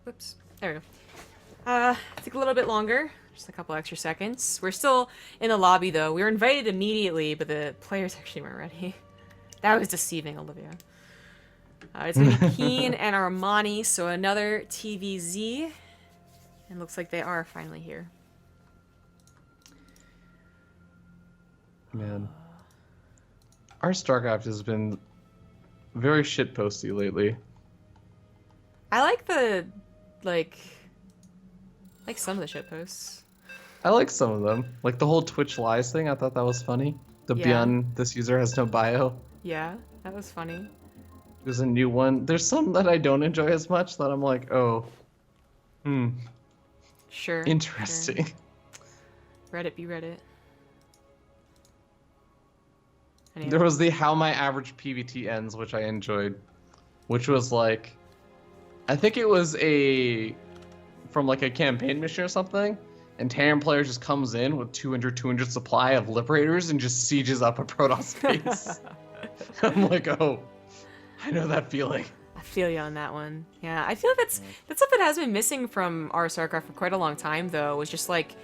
Whoops. There we go. Took a little bit longer. Just a couple extra seconds. We're still in the lobby, though. We were invited immediately, but the players actually weren't ready. That was deceiving, Olivia. It's going to be KeeN and Armani, so another TVZ. And looks like they are finally here. Man. Our StarCraft has been very shitposty lately. I like the, like some of the shitposts. I like some of them. Like the whole Twitch lies thing, I thought that was funny. The Beyond, this user has no bio. Yeah, that was funny. There's a new one. There's some that I don't enjoy as much that I'm like, oh. Sure. Interesting. Sure. Reddit be Reddit. Anyway. There was the how my average PvT ends, which I enjoyed. Which was like, I think it was from like a campaign mission or something. And Terran player just comes in with 200 supply of Liberators and just sieges up a Protoss base. I'm like, oh, I know that feeling. I feel you on that one. Yeah, I feel that's stuff that has been missing from our StarCraft for quite a long time, though. Was just like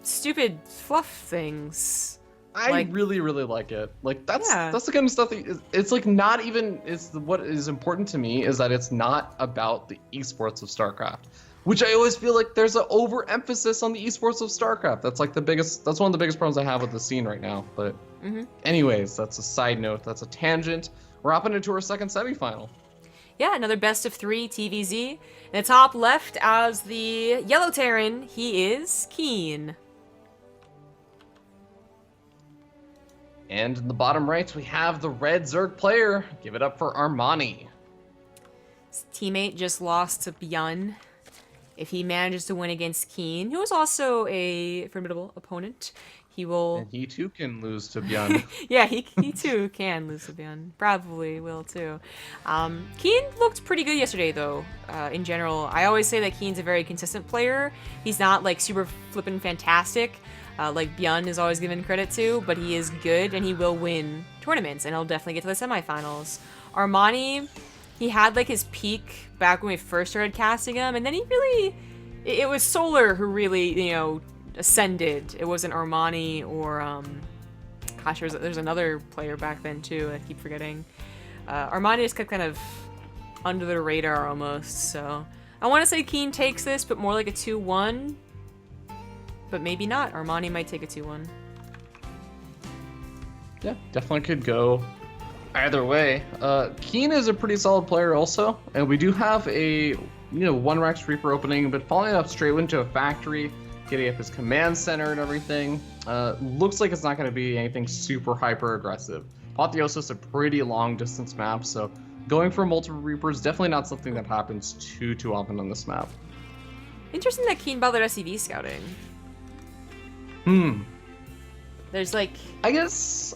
stupid fluff things. I really, really like it. Like that's the kind of stuff that it's like not even. It's what is important to me is that it's not about the esports of StarCraft. Which I always feel like there's an overemphasis on the esports of StarCraft. That's like that's one of the biggest problems I have with the scene right now. But anyways, that's a side note. That's a tangent. We're hopping into our second semifinal. Yeah, another best of 3 TVZ. In the top left as the yellow Terran, he is KeeN. And in the bottom right, we have the red Zerg player. Give it up for Armani. His teammate just lost to Beyond. If he manages to win against KeeN, who is also a formidable opponent, he will... And he too can lose to Beyond. Yeah, he too can lose to Beyond. Probably will too. KeeN looked pretty good yesterday, though, in general. I always say that KeeN's a very consistent player. He's not, like, super flippin' fantastic, like Beyond is always given credit to, but he is good, and he will win tournaments, and he'll definitely get to the semifinals. Armani... He had, like, his peak back when we first started casting him, and then he really... It was Solar who really, you know, ascended. It wasn't Armani or, Gosh, there's another player back then, too, I keep forgetting. Armani just kept kind of under the radar, almost, so... I want to say KeeN takes this, but more like a 2-1. But maybe not. Armani might take a 2-1. Yeah, definitely could go either way. KeeN is a pretty solid player also, and we do have a one Rex Reaper opening, but following up straight into a factory, getting up his command center and everything. Looks like it's not going to be anything super hyper aggressive. Apotheosis is a pretty long distance map, so going for multiple Reapers definitely not something that happens too often on this map. Interesting that KeeN bothered SCV scouting. There's like... I guess...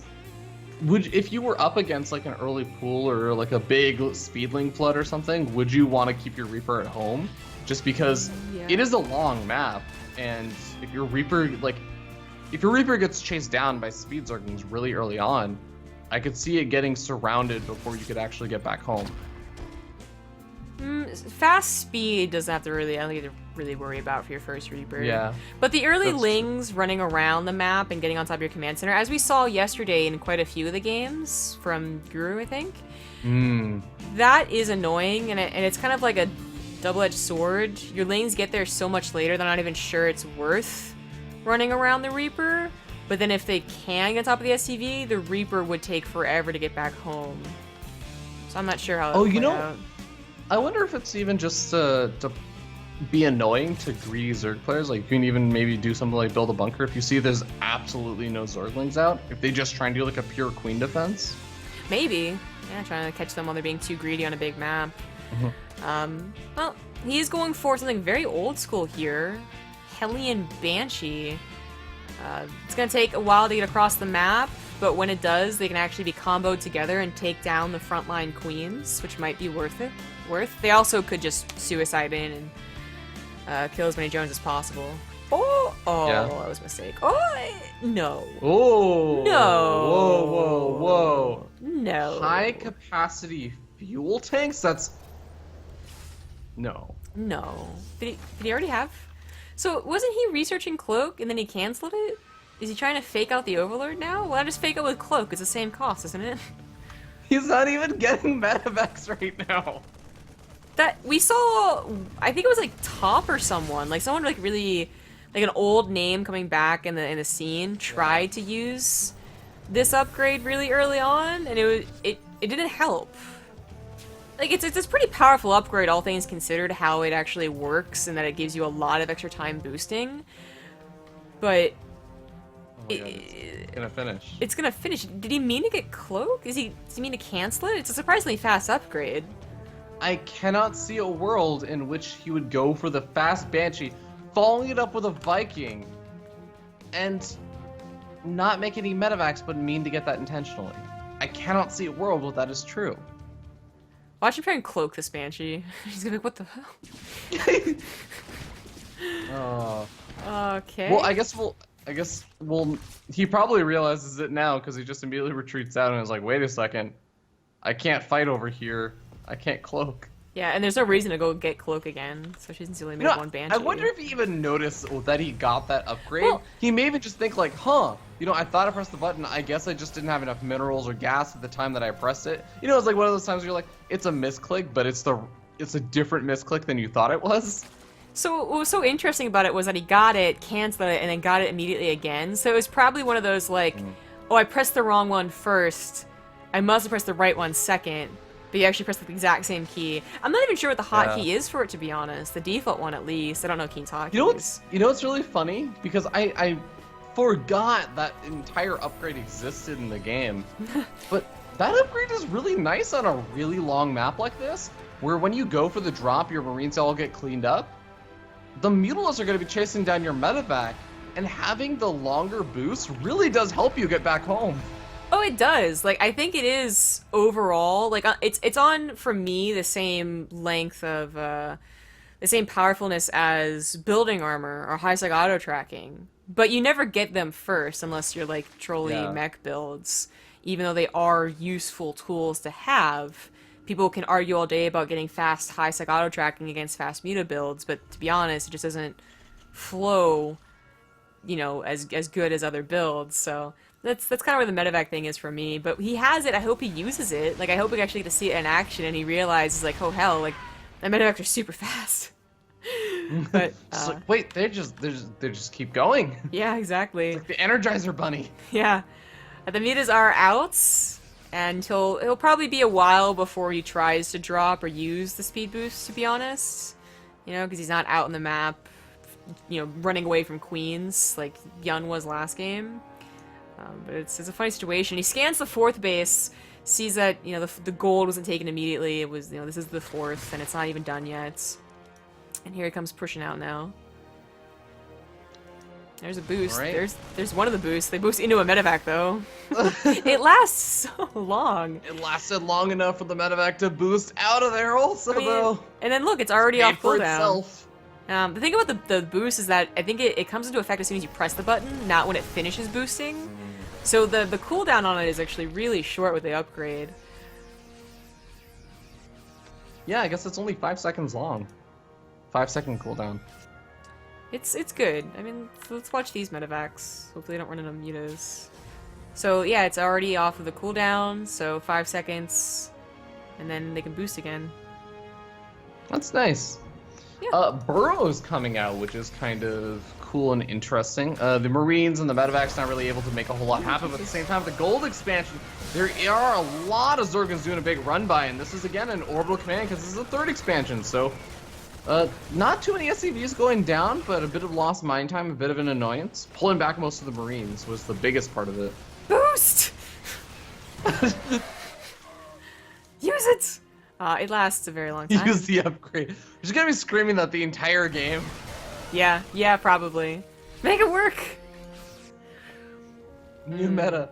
if you were up against like an early pool or like a big speedling flood or something, would you want to keep your Reaper at home? Just because it is a long map, and if your Reaper gets chased down by speed zerglings really early on, I could see it getting surrounded before you could actually get back home. Fast speed doesn't have to really, I don't think you have to really worry about for your first Reaper. Yeah. But the early lings running around the map and getting on top of your command center, as we saw yesterday in quite a few of the games from Guru, I think, that is annoying, and it's kind of like a double-edged sword. Your lings get there so much later, they're not even sure it's worth running around the Reaper. But then if they can get on top of the SCV, the Reaper would take forever to get back home. So I'm not sure how that would play out. I wonder if it's even just to be annoying to greedy Zerg players. Like, you can even maybe do something like build a bunker if you see there's absolutely no Zerglings out. If they just try and do like a pure Queen defense. Maybe. Yeah, trying to catch them while they're being too greedy on a big map. Well, he's going for something very old school here. Hellion Banshee. It's going to take a while to get across the map, but when it does, they can actually be comboed together and take down the frontline queens, which might be worth it. They also could just suicide in and kill as many drones as possible. That was a mistake. No. Whoa. No. High capacity fuel tanks? No. No. Did he already have? So wasn't he researching Cloak and then he canceled it? Is he trying to fake out the Overlord now? Well, I just fake it with Cloak. It's the same cost, isn't it? He's not even getting medevacs right now. That we saw, I think it was like Top or someone, like someone like really, like an old name coming back in the scene tried to use this upgrade really early on, and it didn't help. Like it's a pretty powerful upgrade, all things considered, how it actually works, and that it gives you a lot of extra time boosting. But Oh my God, it's gonna finish. It's gonna finish. Did he mean to get Cloak? Does he mean to cancel it? It's a surprisingly fast upgrade. I cannot see a world in which he would go for the fast Banshee, following it up with a Viking, and not make any medevacs, but mean to get that intentionally. I cannot see a world where that is true. Watch him try and cloak this Banshee. He's gonna be like, what the hell? Oh. Okay. Well, I guess he probably realizes it now because he just immediately retreats out and is like, wait a second, I can't fight over here. I can't cloak. Yeah, and there's no reason to go get Cloak again, especially since he only made one Banshee. I wonder if he even noticed that he got that upgrade. Well, he may even just think like, huh, I thought I pressed the button. I guess I just didn't have enough minerals or gas at the time that I pressed it. It's like one of those times where you're like, it's a misclick, but it's a different misclick than you thought it was. So what was so interesting about it was that he got it, canceled it, and then got it immediately again. So it was probably one of those like, oh, I pressed the wrong one first. I must have pressed the right one second. But you actually press the exact same key. I'm not even sure what the hotkey is for it, to be honest. The default one, at least. I don't know KeeN's hotkey. You know what's really funny? Because I forgot that entire upgrade existed in the game. But that upgrade is really nice on a really long map like this, where when you go for the drop, your Marines all get cleaned up. The Mutilas are going to be chasing down your medevac, and having the longer boost really does help you get back home. Oh, it does. Like, I think it is overall, like, it's on, for me, the same length of, the same powerfulness as building armor or high-sec auto-tracking. But you never get them first unless you're, like, trolley mech builds. Even though they are useful tools to have, people can argue all day about getting fast high-sec auto-tracking against fast muta builds, but to be honest, it just doesn't flow, as good as other builds, so... That's kind of where the medevac thing is for me, but he has it. I hope he uses it. Like, I hope we actually get to see it in action, and he realizes, like, oh hell, like, the medevacs are super fast. But like, wait, they just keep going. Yeah, exactly. It's like the Energizer Bunny. Yeah, the mutas are out, and it'll probably be a while before he tries to drop or use the speed boost. To be honest, because he's not out in the map, running away from queens like Yun was last game. But it's a funny situation. He scans the fourth base, sees that, the gold wasn't taken immediately. It was, this is the fourth, and it's not even done yet. And here he comes pushing out now. There's a boost. Right. There's one of the boosts. They boost into a medevac, though. It lasts so long. It lasted long enough for the medevac to boost out of there also, though. And then look, it's already off cooldown. Itself. The thing about the boost is that I think it comes into effect as soon as you press the button, not when it finishes boosting. So the cooldown on it is actually really short with the upgrade. Yeah, I guess it's only 5 seconds long. 5-second cooldown. It's good. I mean, let's watch these medevacs. Hopefully they don't run into mutas. So yeah, it's already off of the cooldown, so 5 seconds, and then they can boost again. That's nice. Yeah. Burrow's coming out, which is kind of cool and interesting. The Marines and the medevac's not really able to make a whole lot happen, but at the same time, the gold expansion, there are a lot of Zergans doing a big run by, and this is again an orbital command because this is the third expansion, so not too many SCVs going down, but a bit of lost mine time, a bit of an annoyance. Pulling back most of the Marines was the biggest part of it. Boost! Use it! It lasts a very long time. Use the upgrade. She's gonna be screaming that the entire game. Yeah, probably. Make it work! New meta.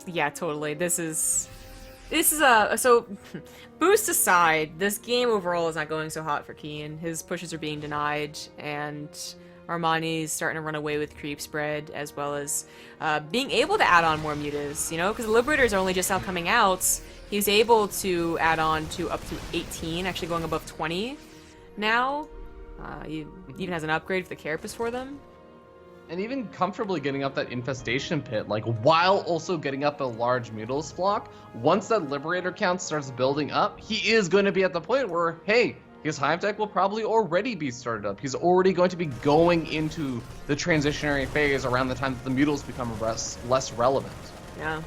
Yeah, totally. This is so boost aside, this game overall is not going so hot for KeeN. His pushes are being denied, and Armani's starting to run away with creep spread, as well as being able to add on more mutas, because the Liberators are only just now coming out. He's able to add on to up to 18, actually going above 20 now. He even has an upgrade for the carapace for them. And even comfortably getting up that infestation pit, like while also getting up a large Mutalisk block. Once that Liberator count starts building up, he is going to be at the point where, hey, his Hive deck will probably already be started up. He's already going to be going into the transitionary phase around the time that the Mutals become less relevant. Yeah.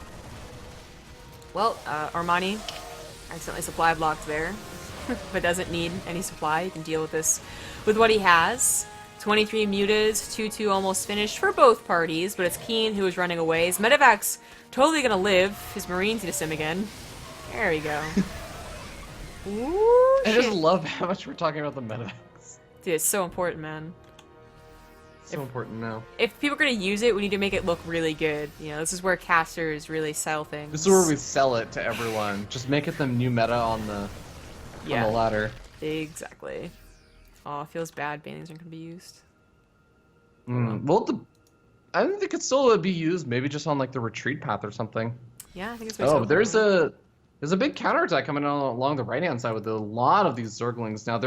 Well, Armani accidentally supply blocked there, but doesn't need any supply. He can deal with this with what he has. 23 mutas, 2-2 almost finished for both parties, but it's KeeN who is running away. His medevac's totally gonna live. His marines need to sim again. There we go. Ooh, I just love how much we're talking about the medevacs. Dude, it's so important, man. So important now. If people are gonna use it, we need to make it look really good. You know, this is where casters really sell things. This is where we sell it to everyone. Just make it the new meta on the ladder. Exactly. Oh, it feels bad. Banelings aren't gonna be used. Well, I think it could still be used. Maybe just on like the retreat path or something. Yeah, I think it's. Oh, there's a big counterattack coming along the right-hand side with a lot of these Zerglings. Now,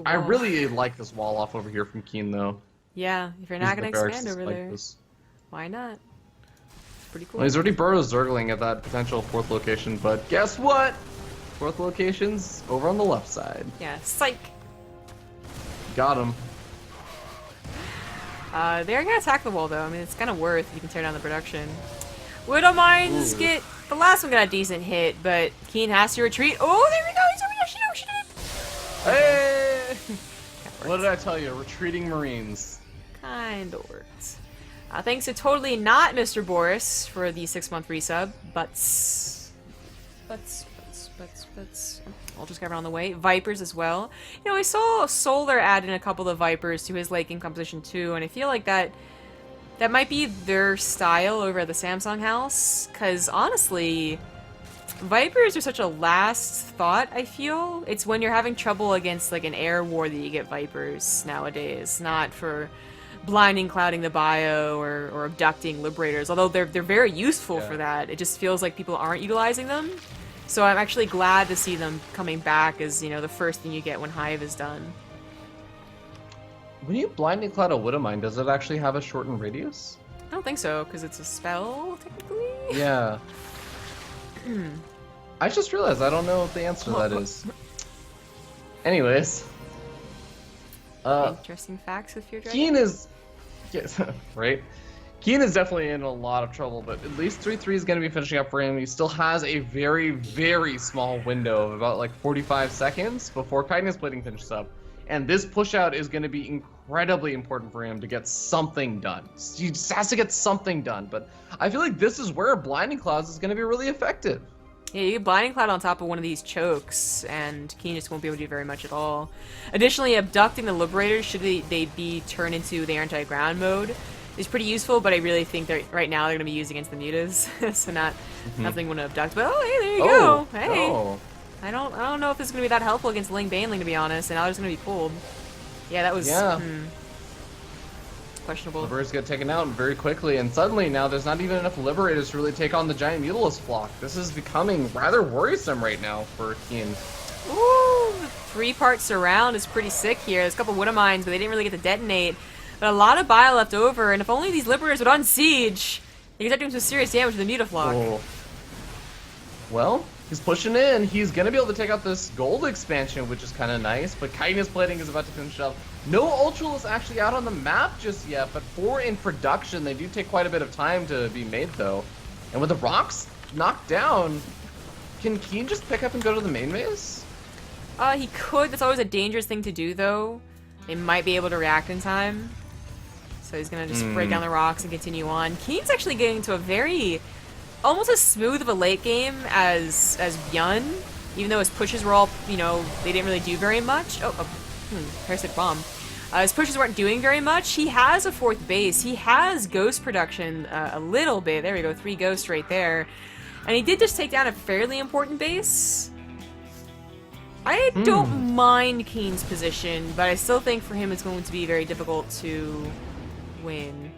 I really like this wall off over here from KeeN, though. Yeah, if you're not gonna expand over there, why not? It's pretty cool. Well, he's already burrowed a Zergling at that potential 4th location, but guess what? 4th location's over on the left side. Yeah, psych. Got him. They're gonna attack the wall though. I mean, it's kind of worth if you can tear down the production. Widow Mines get the last one got a decent hit, but KeeN has to retreat. Oh, there we go. He's over there. She did. Hey! What did I tell you? Retreating Marines. Kinda worked. Thanks to totally not Mr. Boris for the 6-month resub, but I'll just get around the way. Vipers as well. You know, I saw Solar add in a couple of Vipers to his late game composition too, and I feel like that might be their style over at the Samsung house, because honestly, Vipers are such a last thought, I feel. It's when you're having trouble against like an air war that you get Vipers nowadays, not for blinding, clouding the bio or abducting Liberators, although they're very useful for that. It just feels like people aren't utilizing them. So I'm actually glad to see them coming back as, you know, the first thing you get when Hive is done. When you blinding cloud a Widowmine, does it actually have a shortened radius? I don't think so, because it's a spell, technically. Yeah. I just realized I don't know what the answer to that is. Anyways. Interesting facts with your dragon. KeeN is... Yes, right? KeeN is definitely in a lot of trouble, but at least 3-3 is going to be finishing up for him. He still has a very, very small window of about like 45 seconds before Kindness Plating finishes up. And this push out is going to be incredibly important for him to get something done. He just has to get something done, but I feel like this is where Blinding Clouds is going to be really effective. Yeah, you get Blinding Cloud on top of one of these chokes, and KeeN just won't be able to do very much at all. Additionally, abducting the Liberators, should they be turned into the anti-ground mode, is pretty useful, but I really think that right now they're going to be used against the mutas, so nothing want to abduct. But oh, hey, there you go. Hey, I don't know if this is going to be that helpful against Ling Baneling, to be honest, and now they're just going to be pulled. Yeah, that was questionable. Liberators get taken out very quickly, and suddenly now there's not even enough Liberators to really take on the giant Mutalisk flock. This is becoming rather worrisome right now for KeeN. Ooh, the 3-part surround is pretty sick here. There's a couple Widow Mines, but they didn't really get to detonate. But a lot of bio left over, and if only these Liberators would unsiege, they could start doing some serious damage to the Mutaflock. Oh. Well, he's pushing in. He's going to be able to take out this gold expansion, which is kind of nice, but Kindness Plating is about to finish up. No Ultralisk actually out on the map just yet, but 4 in production. They do take quite a bit of time to be made, though. And with the rocks knocked down, can KeeN just pick up and go to the main base? He could. That's always a dangerous thing to do, though. They might be able to react in time. So he's going to just break down the rocks and continue on. KeeN's actually getting into a very, almost as smooth of a late game as Yun, even though his pushes were all, you know, they didn't really do very much. Parasitic Bomb. His pushes weren't doing very much. He has a 4th base. He has ghost production a little bit. There we go, 3 ghosts right there. And he did just take down a fairly important base. I don't mind KeeN's position, but I still think for him it's going to be very difficult to win.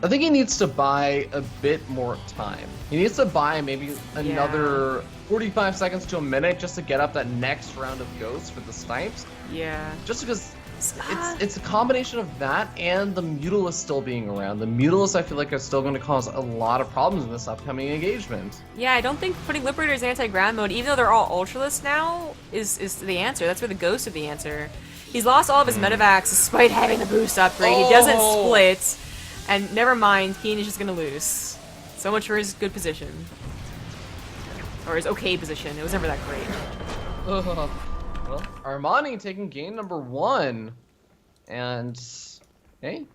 I think he needs to buy a bit more time. He needs to buy maybe another 45 seconds to a minute just to get up that next round of ghosts for the snipes. Yeah. Just because it's a combination of that and the Mutalisk still being around. The Mutalisk, I feel like, are still going to cause a lot of problems in this upcoming engagement. Yeah, I don't think putting Liberators in anti-ground mode, even though they're all Ultralists now, is the answer. That's where the ghosts are the answer. He's lost all of his medevacs despite having the boost upgrade. He doesn't split. And never mind, KeeN is just going to lose. So much for his good position. Or his okay position. It was never that great. Well, Armani taking game number 1. And, hey,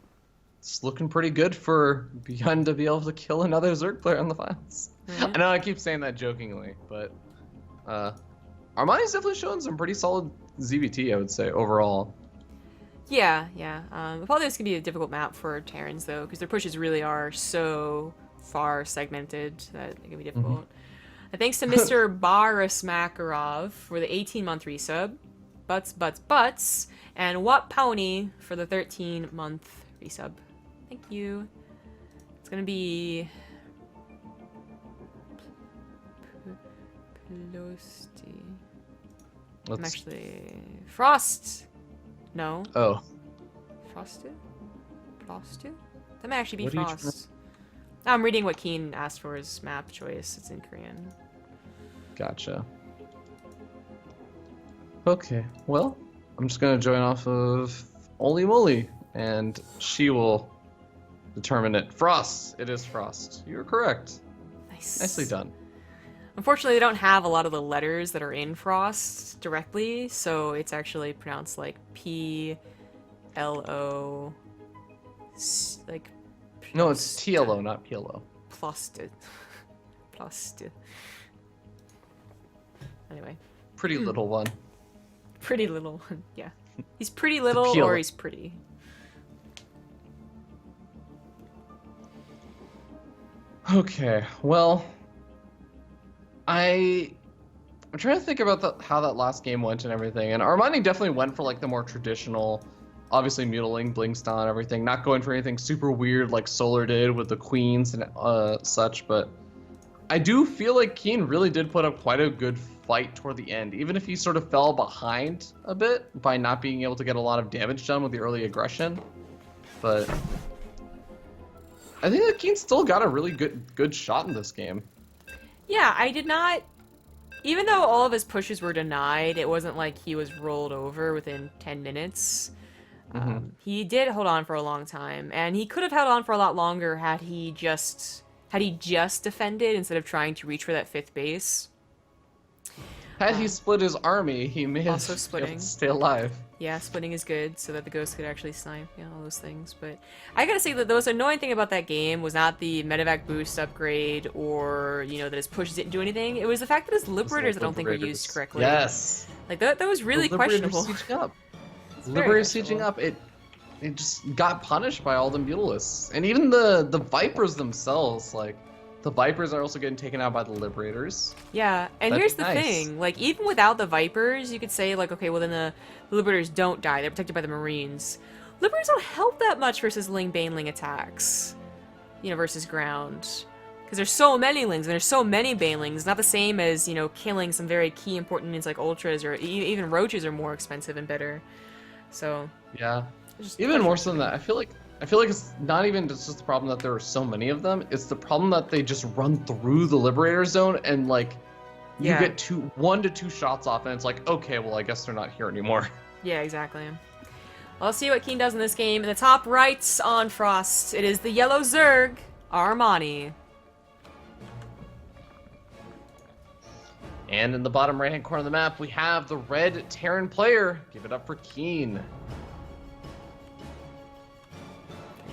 it's looking pretty good for Beyond to be able to kill another Zerg player on the finals. I know I keep saying that jokingly, but Armani's definitely showing some pretty solid ZvT, I would say, overall. Yeah. Apollo's can be a difficult map for Terrans, though, because their pushes really are so far segmented that it can be difficult. Thanks to Mr. Boris Makarov for the 18-month resub. Butts. And What Pony for the 13-month resub. Thank you. It's going to be... Plosty. I'm actually... Frost! No. Oh. Frosted? That might actually be Frost. I'm reading what KeeN asked for his map choice. It's in Korean. Gotcha. Okay, well, I'm just gonna join off of Olimoleague, and she will determine it. Frost! It is Frost. You're correct. Nice. Nicely done. Unfortunately, they don't have a lot of the letters that are in Frost directly, so it's actually pronounced like P-L-O... like... No, it's TLO, not PLO. Plosted. Anyway. Pretty little one. Pretty little one, yeah. He's pretty little or he's pretty. Okay, well... I'm trying to think about how that last game went and everything, and Armani definitely went for like the more traditional, obviously mutiling, Blinkstone, everything, not going for anything super weird like Solar did with the queens and such, but I do feel like KeeN really did put up quite a good fight toward the end, even if he sort of fell behind a bit by not being able to get a lot of damage done with the early aggression, but I think that KeeN still got a really good shot in this game. Yeah, I did not... Even though all of his pushes were denied, it wasn't like he was rolled over within 10 minutes. He did hold on for a long time, and he could have held on for a lot longer had he just defended instead of trying to reach for that 5th base. Had he split his army, he may have also splitting. Stay alive. Yeah, splitting is good so that the ghost could actually snipe, you know, all those things. But I gotta say that the most annoying thing about that game was not the medevac boost upgrade or, you know, that his pushes didn't do anything. It was the fact that his liberators I don't think were used correctly. Yes. Like, that was really questionable. Liberators sieging up. It just got punished by all the Mutalisks. And even the Vipers themselves, like, the Vipers are also getting taken out by the Liberators. Yeah, and here's the thing. Like, even without the Vipers, you could say, like, okay, well, then the Liberators don't die. They're protected by the Marines. Liberators don't help that much versus Ling-Baneling attacks. You know, versus ground. Because there's so many Lings, and there's so many Banelings. Not the same as, you know, killing some very key important units like Ultras, or even Roaches are more expensive and better. So... Yeah. Even more so than that, I feel like it's not even just the problem that there are so many of them. It's the problem that they just run through the Liberator zone and like you get 1 to 2 shots off, and it's like, okay, well, I guess they're not here anymore. Yeah, exactly. Well, let's see what KeeN does in this game. In the top right on Frost, it is the yellow Zerg, Armani. And in the bottom right-hand corner of the map, we have the red Terran player. Give it up for KeeN.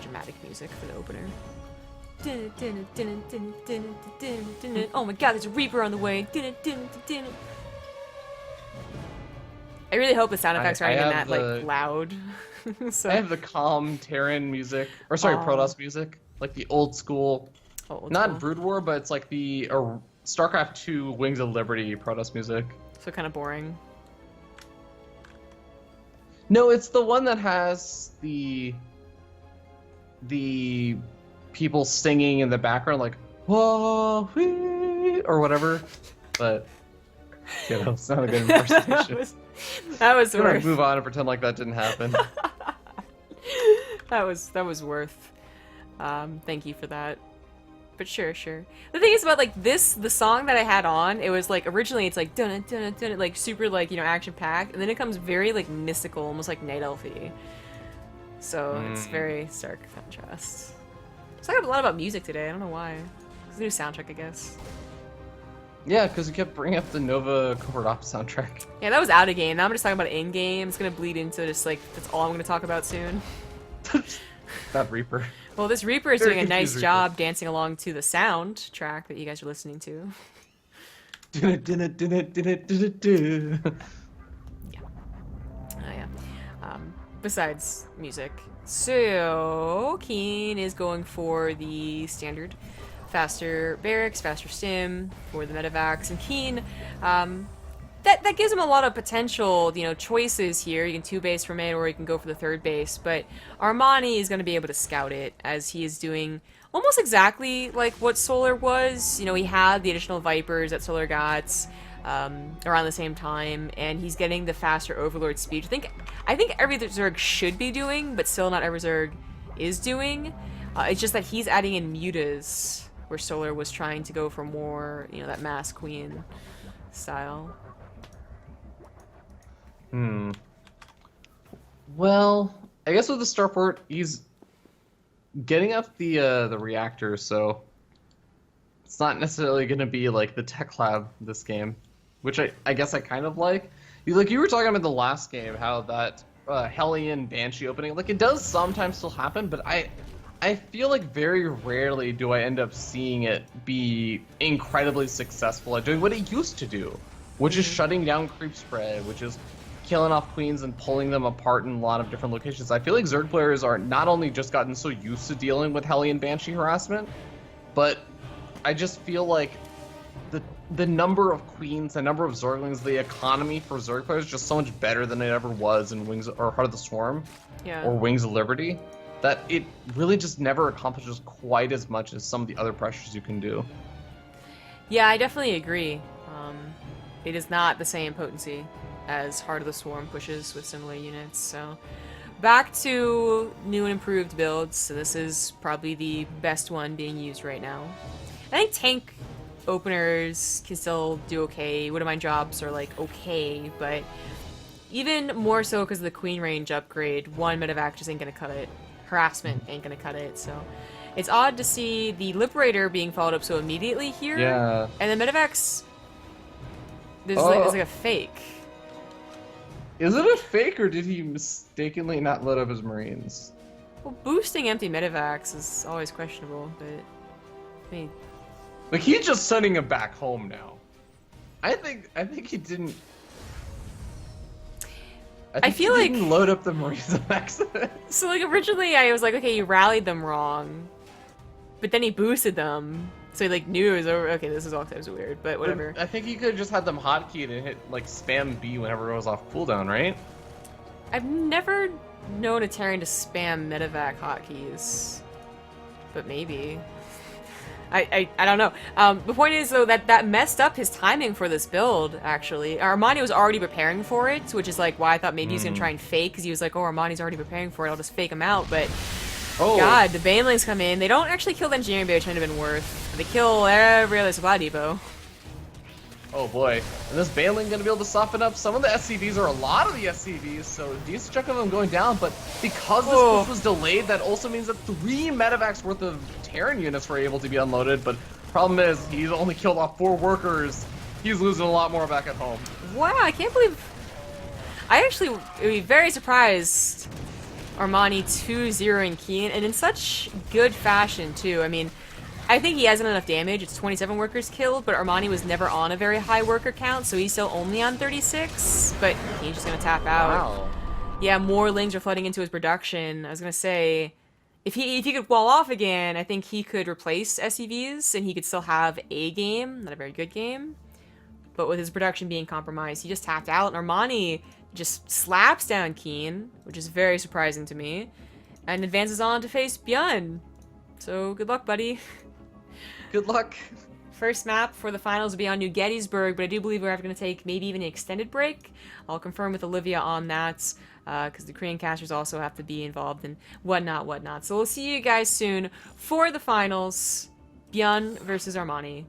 Dramatic music for the opener. Oh my god, there's a Reaper on the way. I really hope the sound effects aren't even that like loud. So. I have the calm Terran music, or sorry, Protoss music, like the old school, not Brood War, but it's like the StarCraft 2 Wings of Liberty Protoss music. So kind of boring. No, it's the one that has the people singing in the background, like whoa, wee, or whatever. But you know, it's not a good impersonation. that was I'm gonna worth. move on and pretend like that didn't happen. that was worth. Thank you for that. But sure. The thing is about like this, the song that I had on, it was like originally it's like dun dun dun, like super like, you know, action packed, and then it comes very like mystical, almost like night elfy. So it's very stark contrast. It's like a lot about music today. I don't know why. It's a new soundtrack, I guess. Yeah, because you kept bringing up the Nova Covert Ops soundtrack. Yeah, that was out of game. Now I'm just talking about in game. It's gonna bleed into just like that's all I'm gonna talk about soon. That Reaper. Well, this Reaper is Very doing a nice confused job dancing along to the soundtrack that you guys are listening to. Oh yeah. Besides music, so KeeN is going for the standard, faster barracks, faster stim for the medevacs, and KeeN, that gives him a lot of potential, you know, choices here. You can 2-base from it, or you can go for the 3rd base. But Armani is going to be able to scout it, as he is doing almost exactly like what Solar was. You know, he had the additional Vipers that Solar got around the same time, and he's getting the faster Overlord speed. I think every Zerg should be doing, but still not every Zerg is doing. It's just that he's adding in mutas, where Solar was trying to go for more, you know, that mass queen style. Well, I guess with the starport, he's getting up the reactor, so it's not necessarily going to be like the tech lab this game, which I guess I kind of like. You were talking about the last game, how that Hellion Banshee opening, like it does sometimes still happen, but I feel like very rarely do I end up seeing it be incredibly successful at doing what it used to do, which is shutting down creep spread, which is killing off queens and pulling them apart in a lot of different locations. I feel like Zerg players are not only just gotten so used to dealing with Hellion Banshee harassment, but I just feel like the number of queens, the number of Zerglings, the economy for Zerg players is just so much better than it ever was in Wings or Heart of the Swarm, or Wings of Liberty, that it really just never accomplishes quite as much as some of the other pressures you can do. Yeah, I definitely agree. It is not the same potency as Heart of the Swarm pushes with similar units. So back to new and improved builds. So this is probably the best one being used right now. I think tank openers can still do okay. Would of Mine jobs are like okay, but even more so because of the Queen range upgrade, one medevac just ain't gonna cut it. Harassment ain't gonna cut it. So it's odd to see the Liberator being followed up so immediately here. Yeah. And the medevacs, there's like a fake. Is it a fake, or did he mistakenly not load up his Marines? Well, boosting empty medevacs is always questionable, but I mean, like he's just sending him back home now. I think he didn't. I feel he like didn't load up the Marines on accident. So like originally I was like, okay, you rallied them wrong, but then he boosted them, so he like knew it was over. Okay, this is all types of weird, but whatever. I think he could have just had them hotkeyed and hit like spam B whenever it was off cooldown, right? I've never known a Terran to spam medevac hotkeys, but maybe. I don't know. The point is though that messed up his timing for this build. Actually, Armani was already preparing for it, which is like why I thought maybe he's gonna try and fake, because he was like, oh, Armani's already preparing for it. I'll just fake him out. But God, the Banelings come in. They don't actually kill the engineering bay, which might have been worth. They kill every other supply depot. Oh boy, and this Baneling gonna be able to soften up some of the SCVs, or a lot of the SCVs, so decent chunk of them going down, but because this push was delayed, that also means that 3 medevacs worth of Terran units were able to be unloaded, but problem is, he's only killed off 4 workers. He's losing a lot more back at home. Wow, I can't believe... I actually would be very surprised Armani 2-0ing KeeN, and in such good fashion, too. I mean, I think he hasn't enough damage. It's 27 workers killed, but Armani was never on a very high worker count, so he's still only on 36, but he's just gonna tap out. Wow. Yeah, more lings are flooding into his production. I was gonna say, if he could wall off again, I think he could replace SCVs, and he could still have a game, not a very good game, but with his production being compromised, he just tapped out, and Armani just slaps down KeeN, which is very surprising to me, and advances on to face Bjorn. So good luck, buddy. Good luck. First map for the finals will be on New Gettysburg, but I do believe we're going to take maybe even an extended break. I'll confirm with Olivia on that, because the Korean casters also have to be involved and whatnot. So we'll see you guys soon for the finals. Byun versus Armani.